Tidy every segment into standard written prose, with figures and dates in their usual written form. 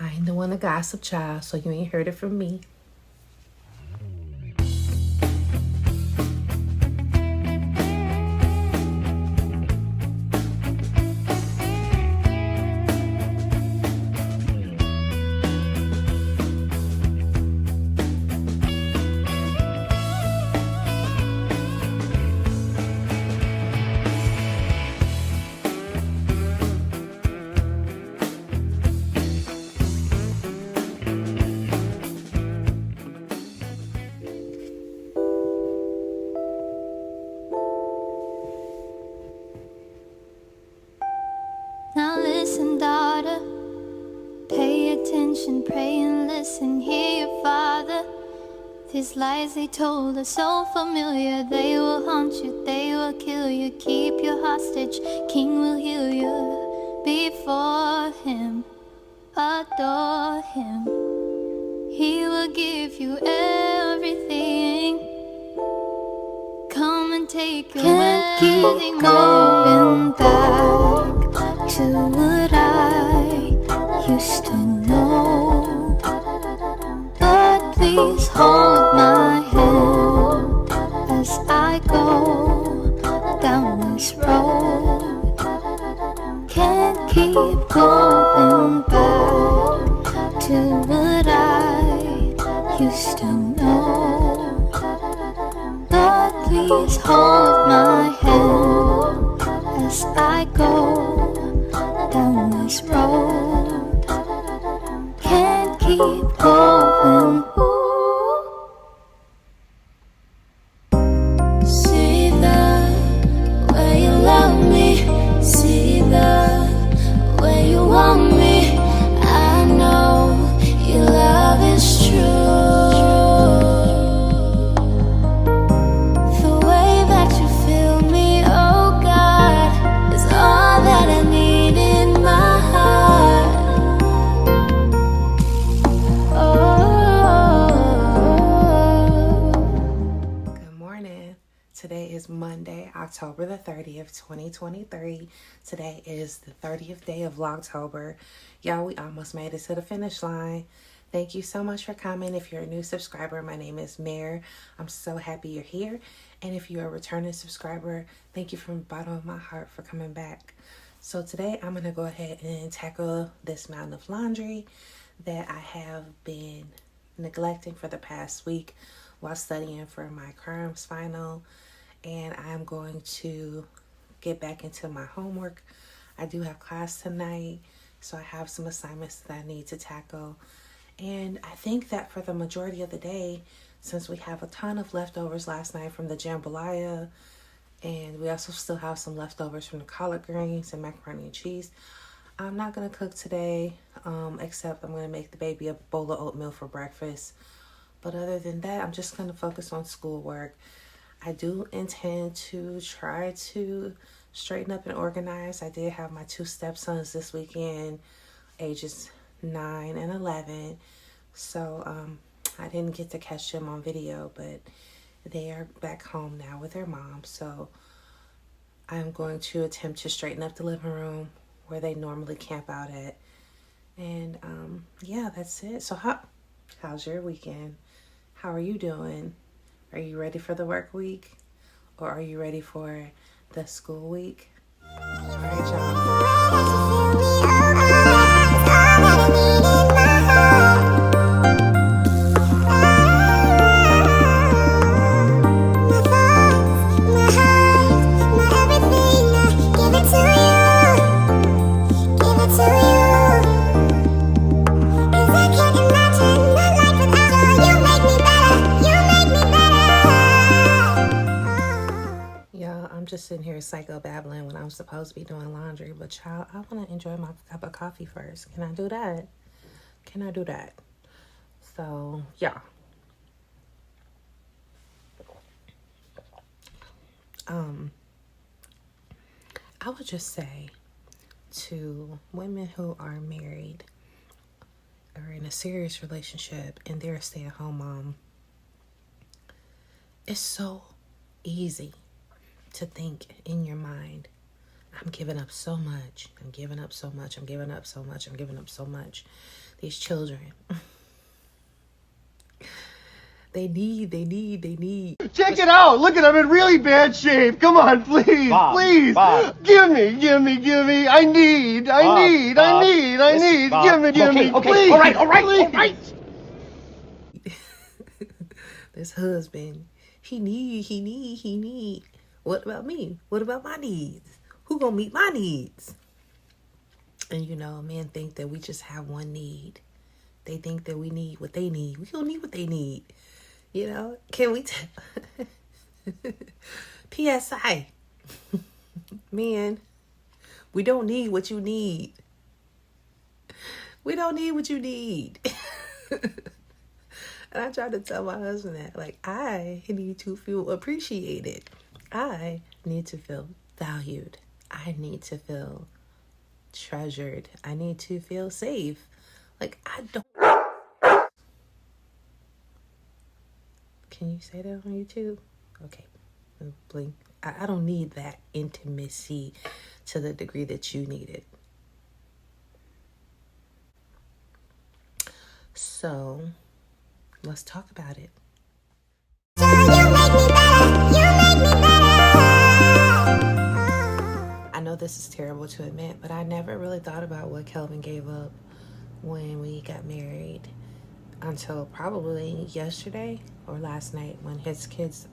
I ain't the one to gossip, child, so you ain't heard it from me. Now listen, daughter, pay attention, pray and listen, hear your father. These lies they told are so familiar, they will haunt you, they will kill you, keep you hostage, king will heal you. Before him, adore him, he will give you everything. Come and take your Can't keep wedding going back to what I used to know. But please hold my hand as I go down this road. Can't keep going back to what I used to know. But please hold my hand as I go down this road. Can't keep going. See the way you love me, see the way you want me. I know your love is true. Today is Monday, October the 30th, 2023. Today is the 30th day of Vlogtober. Y'all, we almost made it to the finish line. Thank you so much for coming. If you're a new subscriber, my name is Mare. I'm so happy you're here. And if you're a returning subscriber, thank you from the bottom of my heart for coming back. So today I'm going to go ahead and tackle this mountain of laundry that I have been neglecting for the past week while studying for my crumbs final. And I'm going to get back into my homework. I do have class tonight, so I have some assignments that I need to tackle. And I think that for the majority of the day, since we have a ton of leftovers last night from the jambalaya, and we also still have some leftovers from the collard greens and macaroni and cheese, I'm not going to cook today, except I'm going to make the baby a bowl of oatmeal for breakfast. But other than that, I'm just going to focus on schoolwork. I do intend to try to straighten up and organize. I did have my two stepsons this weekend, ages 9 and 11. So I didn't get to catch them on video, but they are back home now with their mom. So I'm going to attempt to straighten up the living room where they normally camp out at. And yeah, that's it. So how's your weekend? How are you doing? Are you ready for the work week? Or are you ready for the school week? All right, y'all. I'm just sitting here psycho babbling when I'm supposed to be doing laundry, but child, I want to enjoy my cup of coffee first. Can I do that? Can I do that? So, yeah. I would just say to women who are married or in a serious relationship and they're a stay-at-home mom, it's so easy to think in your mind, I'm giving up so much, I'm giving up so much, I'm giving up so much, I'm giving up so much. his children. They need. Check it out. Look at, I'm in really bad shape. Come on, please, Bob, please. Bob. Give me. I need. Bob, Give me, Okay, please. all right. Please. This husband, he need. What about me? What about my needs? Who gonna meet my needs? And you know, men think that we just have one need. They think that we need what they need. We don't need what they need. You know, can we PSI. Man, we don't need what you need. We don't need what you need. And I try to tell my husband that, like, I need to feel appreciated. I need to feel valued. I need to feel treasured. I need to feel safe. Like, I don't. Can you say that on YouTube? Okay. Blink. I don't need that intimacy to the degree that you need it. So, let's talk about it. I know this is terrible to admit, but I never really thought about what Kelvin gave up when we got married until probably yesterday or last night when his kids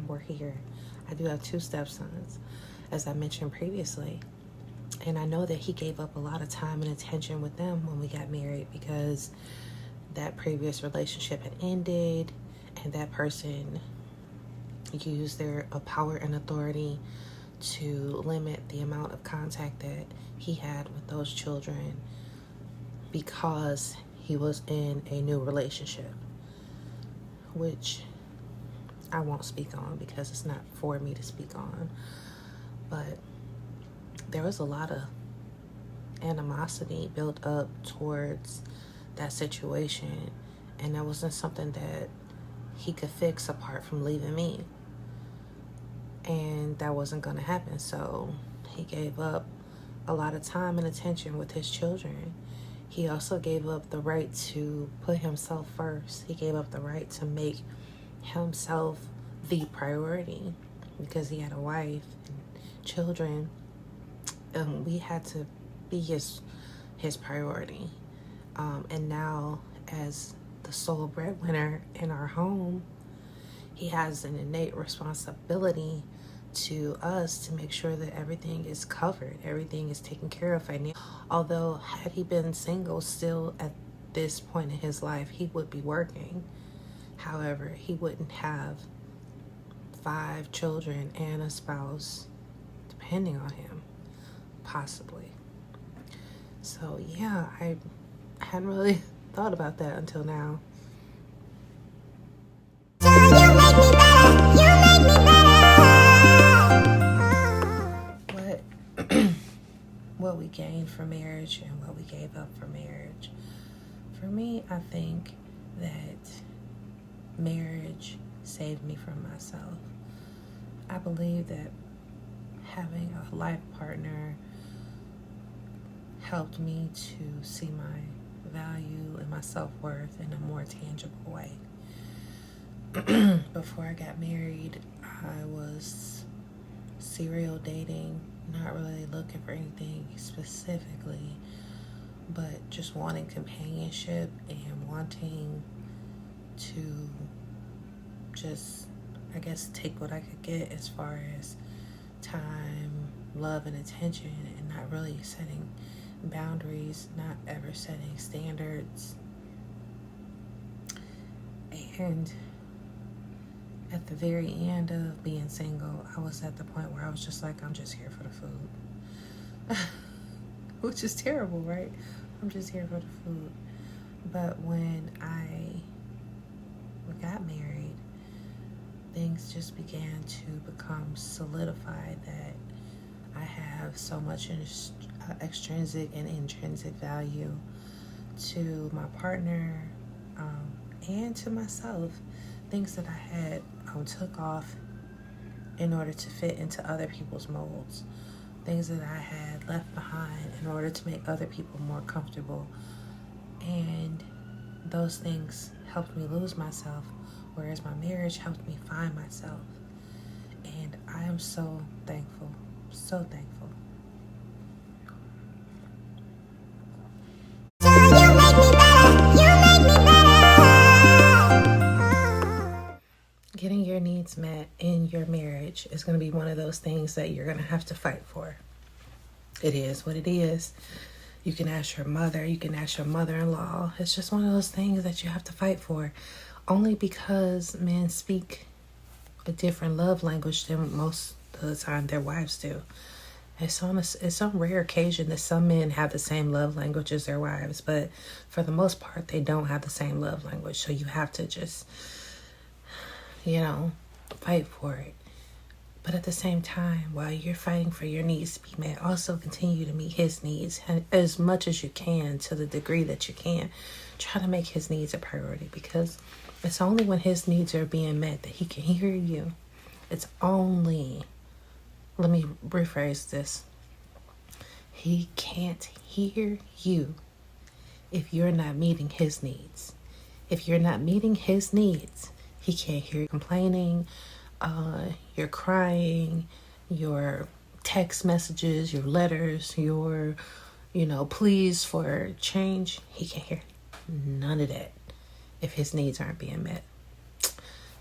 were here. I do have 2 stepsons, as I mentioned previously. And I know that he gave up a lot of time and attention with them when we got married because that previous relationship had ended and that person used their power and authority to limit the amount of contact that he had with those children because he was in a new relationship, which I won't speak on because it's not for me to speak on. But there was a lot of animosity built up towards that situation, and that wasn't something that he could fix apart from leaving me. And that wasn't going to happen. So he gave up a lot of time and attention with his children. He also gave up the right to put himself first. He gave up the right to make himself the priority because he had a wife and children. And we had to be his priority. And now, as the sole breadwinner in our home, he has an innate responsibility to us to make sure that everything is covered, everything is taken care of. Although, had he been single still at this point in his life, he would be working. However, he wouldn't have 5 children and a spouse depending on him, possibly. So, yeah, I hadn't really thought about that until now. What we gained from marriage and what we gave up for marriage. For me, I think that marriage saved me from myself. I believe that having a life partner helped me to see my value and my self-worth in a more tangible way. Before I got married, I was serial dating, not really looking for anything specifically, but just wanting companionship and wanting to just, I guess, take what I could get as far as time, love, and attention, and not really setting boundaries, not ever setting standards. And at the very end of being single, I was at the point where I was just like, I'm just here for the food. Which is terrible, right? I'm just here for the food. But when I got married, things just began to become solidified that I have so much extrinsic and intrinsic value to my partner and to myself. Things that I had took off in order to fit into other people's molds. Things that I had left behind in order to make other people more comfortable. And those things helped me lose myself, whereas my marriage helped me find myself. And I am so thankful, so thankful. Getting your needs met in your marriage is going to be one of those things that you're going to have to fight for. It is what it is. You can ask your mother, you can ask your mother-in-law. It's just one of those things that you have to fight for. Only because men speak a different love language than most of the time their wives do. It's on rare occasion that some men have the same love language as their wives, but for the most part, they don't have the same love language. So you have to just, fight for it. But at the same time, while you're fighting for your needs to be met, also continue to meet his needs as much as you can, to the degree that you can. Try to make his needs a priority, because it's only when his needs are being met that he can hear you. It's only, let me rephrase this. He can't hear you if you're not meeting his needs. If you're not meeting his needs, he can't hear you complaining, your crying, your text messages, your letters, your, pleas for change. He can't hear none of that if his needs aren't being met.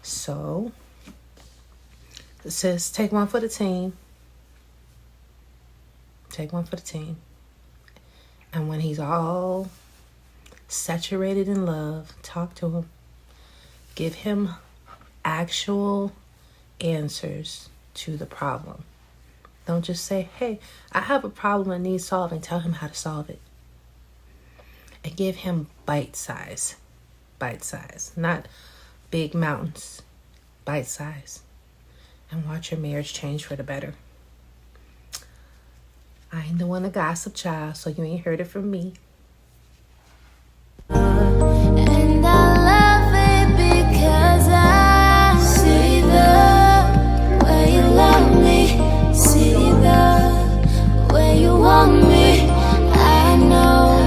So it says, take one for the team. Take one for the team. And when he's all saturated in love, talk to him. Give him actual answers to the problem. Don't just say, hey, I have a problem that needs solving. Tell him how to solve it. And give him bite size. Bite size. Not big mountains. Bite size. And watch your marriage change for the better. I ain't the one to gossip, child, so you ain't heard it from me. And I love it because I see the way you love me, see the way you want me. I know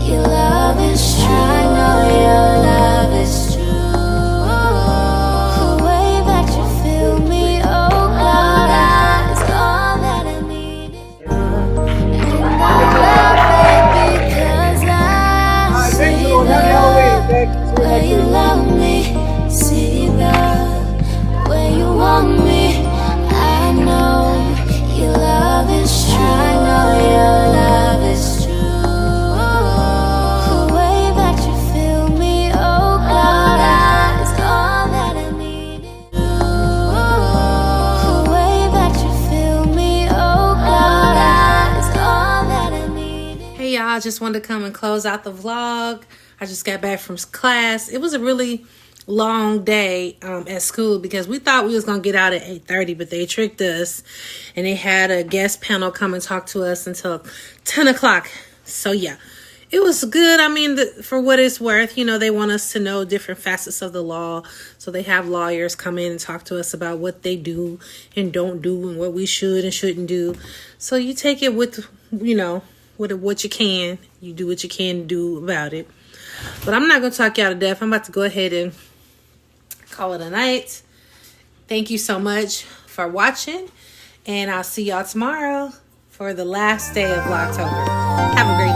your love is true. I know your love is true. The way that you feel me, oh God, that's all that I need. And I love it because I see the way you love me, see the way you want me. I know your love is true. I know your love is true. The way that you feel me, oh God, that's all that I need. The way that you feel me, oh God, that's all that I need. Hey y'all, I just wanted to come and close out the vlog. I just got back from class. It was a really long day at school because we thought we was going to get out at 8:30, but they tricked us and they had a guest panel come and talk to us until 10 o'clock. So yeah, it was good. I mean, for what it's worth, they want us to know different facets of the law. So they have lawyers come in and talk to us about what they do and don't do and what we should and shouldn't do. So you take it with, with what you can. You do what you can do about it. But I'm not going to talk y'all to death. I'm about to go ahead and call it a night. Thank you so much for watching. And I'll see y'all tomorrow for the last day of Vlogtober. Have a great day.